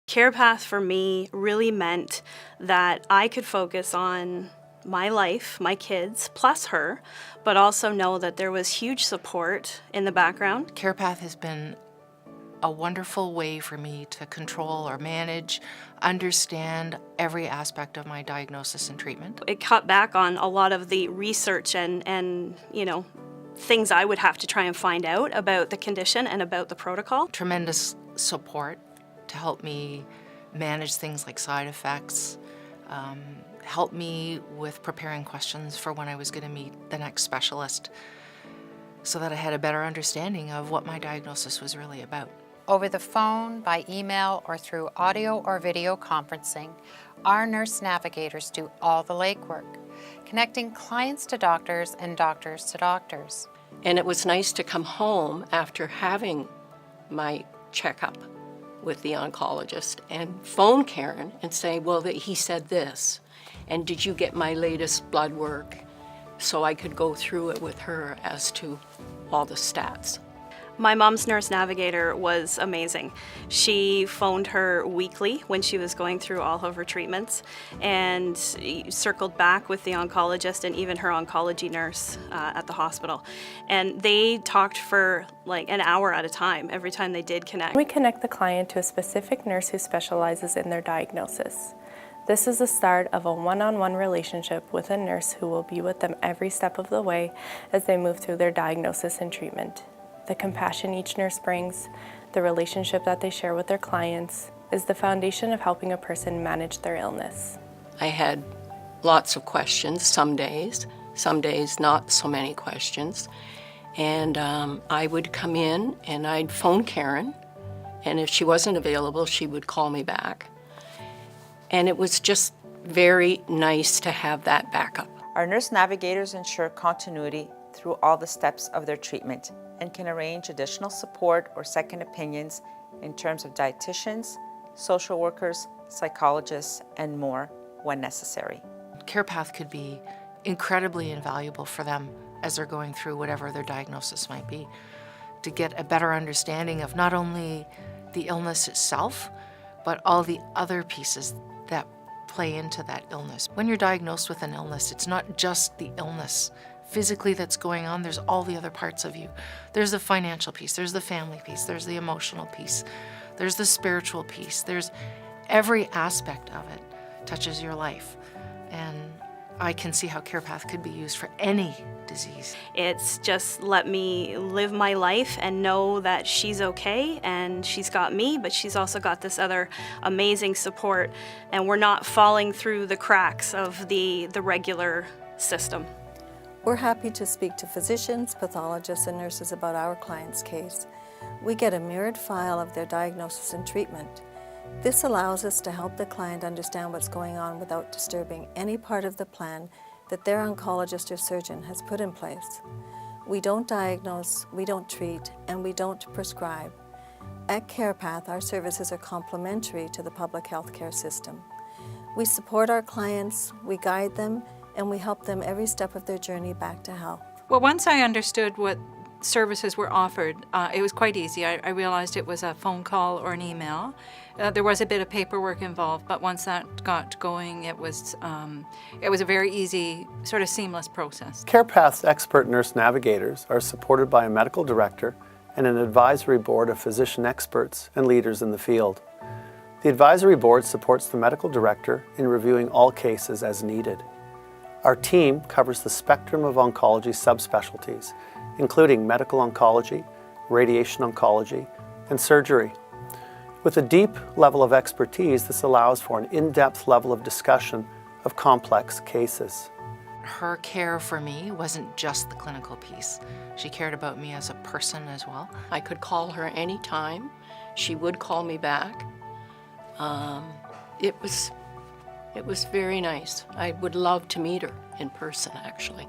CarePath for me really meant that I could focus on my life, my kids, plus her, but also know that there was huge support in the background. CarePath has been a wonderful way for me to control or manage, understand every aspect of my diagnosis and treatment. It cut back on a lot of the research and things I would have to try and find out about the condition and about the protocol. Tremendous support to help me manage things like side effects, help me with preparing questions for when I was going to meet the next specialist so that I had a better understanding of what my diagnosis was really about. Over the phone, by email, or through audio or video conferencing, our nurse navigators do all the legwork, connecting clients to doctors and doctors to doctors. And it was nice to come home after having my checkup with the oncologist and phone Karen and say, well, he said this, and did you get my latest blood work? So I could go through it with her as to all the stats. My mom's nurse navigator was amazing. She phoned her weekly when she was going through all of her treatments and circled back with the oncologist and even her oncology nurse at the hospital. And they talked for like an hour at a time every time they did connect. We connect the client to a specific nurse who specializes in their diagnosis. This is the start of a one-on-one relationship with a nurse who will be with them every step of the way as they move through their diagnosis and treatment. The compassion each nurse brings, the relationship that they share with their clients, is the foundation of helping a person manage their illness. I had lots of questions some days not so many questions. And I would come in and I'd phone Karen, and if she wasn't available, she would call me back. And it was just very nice to have that backup. Our nurse navigators ensure continuity through all the steps of their treatment and can arrange additional support or second opinions in terms of dietitians, social workers, psychologists, and more when necessary. CarePath could be incredibly invaluable for them as they're going through whatever their diagnosis might be, to get a better understanding of not only the illness itself, but all the other pieces that play into that illness. When you're diagnosed with an illness, it's not just the illness physically that's going on, there's all the other parts of you. There's the financial piece, there's the family piece, there's the emotional piece, there's the spiritual piece, there's every aspect of it touches your life. And I can see how CarePath could be used for any disease. It's just let me live my life and know that she's okay and she's got me, but she's also got this other amazing support, and we're not falling through the cracks of the regular system. We're happy to speak to physicians, pathologists, and nurses about our client's case. We get a mirrored file of their diagnosis and treatment. This allows us to help the client understand what's going on without disturbing any part of the plan that their oncologist or surgeon has put in place. We don't diagnose, we don't treat, and we don't prescribe. At CarePath, our services are complementary to the public health care system. We support our clients, we guide them, and we help them every step of their journey back to health. Well, once I understood what services were offered, it was quite easy. I realized it was a phone call or an email. There was a bit of paperwork involved, but once that got going, it was a very easy, sort of seamless process. CarePath's expert nurse navigators are supported by a medical director and an advisory board of physician experts and leaders in the field. The advisory board supports the medical director in reviewing all cases as needed. Our team covers the spectrum of oncology subspecialties, including medical oncology, radiation oncology, and surgery. With a deep level of expertise, this allows for an in-depth level of discussion of complex cases. Her care for me wasn't just the clinical piece. She cared about me as a person as well. I could call her anytime. She would call me back. It was very nice. I would love to meet her in person, actually.